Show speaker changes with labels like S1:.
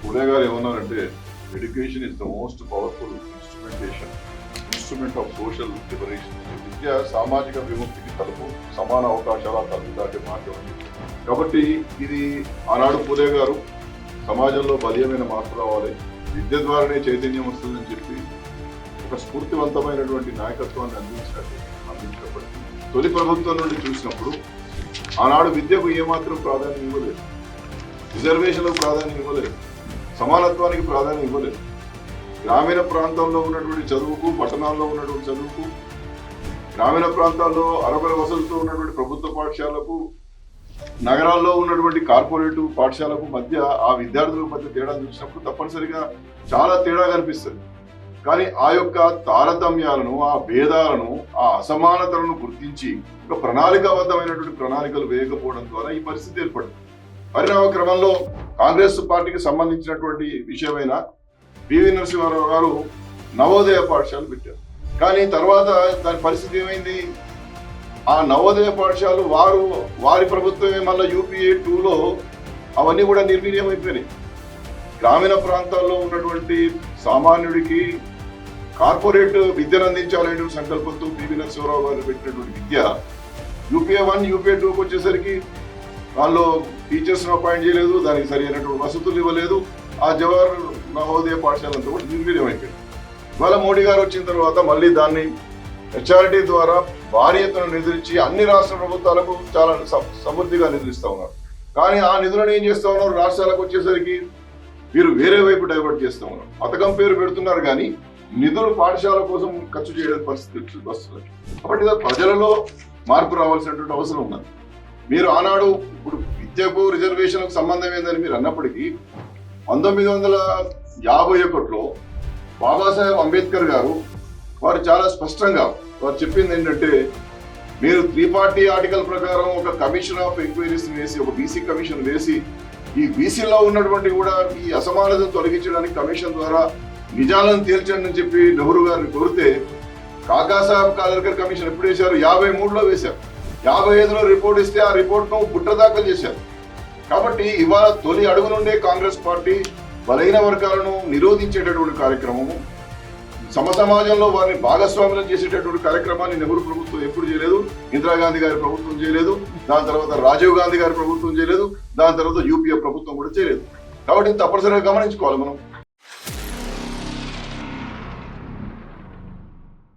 S1: ఉదయ్ గారు ఏమన్నారంటే education is the most powerful instrument of social liberation. విద్య సామాజిక విముక్తికి తలుపు, సమాన అవకాశాల తలుపు దాటే మార్గం. కాబట్టి ఇది ఆనాడు పూలే గారు సమాజంలో బలీయమైన మార్పు రావాలి, విద్య ద్వారానే చైతన్యం వస్తుందని చెప్పి ఒక స్ఫూర్తివంతమైనటువంటి నాయకత్వాన్ని అందించినప్పటికీ తొలి ప్రభుత్వం నుండి చూసినప్పుడు ఆనాడు విద్యకు ఏమాత్రం ప్రాధాన్యం ఇవ్వలేదు, రిజర్వేషన్లకు ప్రాధాన్యం ఇవ్వలేదు, సమానత్వానికి ప్రాధాన్యం ఇవ్వలేదు. గ్రామీణ ప్రాంతంలో ఉన్నటువంటి చదువుకు, పట్టణాల్లో ఉన్నటువంటి చదువుకు, గ్రామీణ ప్రాంతాల్లో అరకొర వసతులతో ఉన్నటువంటి ప్రభుత్వ పాఠశాలకు, నగరాల్లో ఉన్నటువంటి కార్పొరేటివ్ పాఠశాలకు మధ్య ఆ విద్యార్థుల మధ్య తేడా చూసినప్పుడు తప్పనిసరిగా చాలా తేడా కనిపిస్తుంది. కానీ ఆ యొక్క తారతమ్యాలను, ఆ భేదాలను, ఆ అసమానతలను గుర్తించి ఒక ప్రణాళికాబద్ధమైనటువంటి ప్రణాళికలు వేయకపోవడం ద్వారా ఈ పరిస్థితి ఏర్పడింది. పరిణామ క్రమంలో కాంగ్రెస్ పార్టీకి సంబంధించినటువంటి విషయమైన పివి నరసింహారావు గారు నవోదయ పాఠశాలలు పెట్టారు. కానీ తర్వాత దాని పరిస్థితి ఏమైంది? ఆ నవోదయ పాఠశాలలు వారి ప్రభుత్వమే మళ్ళీ యూపీఏ 2లో అవన్నీ కూడా నిర్వీర్యం అయిపోయినాయి. గ్రామీణ ప్రాంతాల్లో ఉన్నటువంటి సామాన్యుడికి కార్పొరేట్ విద్యను అందించాలనే సంకల్పంతో పివి నరసింహారావు గారు పెట్టినటువంటి విద్య యూపీఏ 1, యూపీఏ 2కి వచ్చేసరికి వాళ్ళు టీచర్స్ను అపాయింట్ చేయలేదు, దానికి సరైనటువంటి వసతులు ఇవ్వలేదు. ఆ జవహర్ నవోదయ పాఠశాల అంతా కూడా నిర్వీర్యం అయిపోయింది. ఇవాళ మోడీ గారు వచ్చిన తర్వాత మళ్ళీ దాన్ని హెచ్ఆర్టీ ద్వారా భారీ ఎత్తున నిధులిచ్చి అన్ని రాష్ట్ర ప్రభుత్వాలకు చాలా సమృద్ధిగా నిధులు ఇస్తా ఉన్నారు. కానీ ఆ నిధులను ఏం చేస్తా ఉన్నారు? రాష్ట్రాలకు వచ్చేసరికి వీరు వేరే వైపు డైవర్ట్ చేస్తూ ఉన్నారు. పథకం పేరు పెడుతున్నారు కానీ నిధులు పాఠశాల కోసం ఖర్చు చేయడానికి పరిస్థితి వస్తుంది. కాబట్టి ప్రజలలో మార్పు రావాల్సినటువంటి అవసరం ఉన్నది. మీరు ఆనాడు ఇప్పుడు విద్యకు రిజర్వేషన్కు సంబంధం ఏందని మీరు అన్నప్పటికీ 1951లో బాబాసాహెబ్ అంబేద్కర్ గారు వారు చాలా స్పష్టంగా వారు చెప్పింది ఏంటంటే, మీరు 340 ఆర్టికల్ ప్రకారం ఒక కమిషన్ ఆఫ్ ఎంక్వైరీస్ వేసి, ఒక బీసీ కమిషన్ వేసి, ఈ బీసీలో ఉన్నటువంటి కూడా ఈ అసమానతను తొలగించడానికి కమిషన్ ద్వారా నిజాలను తేల్చండి అని చెప్పి నెహ్రూ గారిని కోరితే కాకాసాహెబ్ కాలేకర్ కమిషన్ ఎప్పుడు వేశారు? 53లో వేశారు. 55లో రిపోర్ట్ ఇస్తే ఆ రిపోర్ట్ను బుట్టదాఖలు చేశారు. కాబట్టి ఇవాళ తొలి అడుగు నుండే కాంగ్రెస్ పార్టీ బలహీన వర్గాలను నిరోధించేటటువంటి కార్యక్రమము, సమాజంలో వారిని భాగస్వామ్యం చేసేటటువంటి కార్యక్రమాన్ని నెహ్రూ ప్రభుత్వం ఎప్పుడు చేయలేదు, ఇందిరాగాంధీ గారి ప్రభుత్వం చేయలేదు, దాని తర్వాత రాజీవ్ గాంధీ గారి ప్రభుత్వం చేయలేదు, దాని తర్వాత యూపీఏ ప్రభుత్వం కూడా చేయలేదు. కాబట్టి తప్పనిసరిగా గమనించుకోవాలి మనం.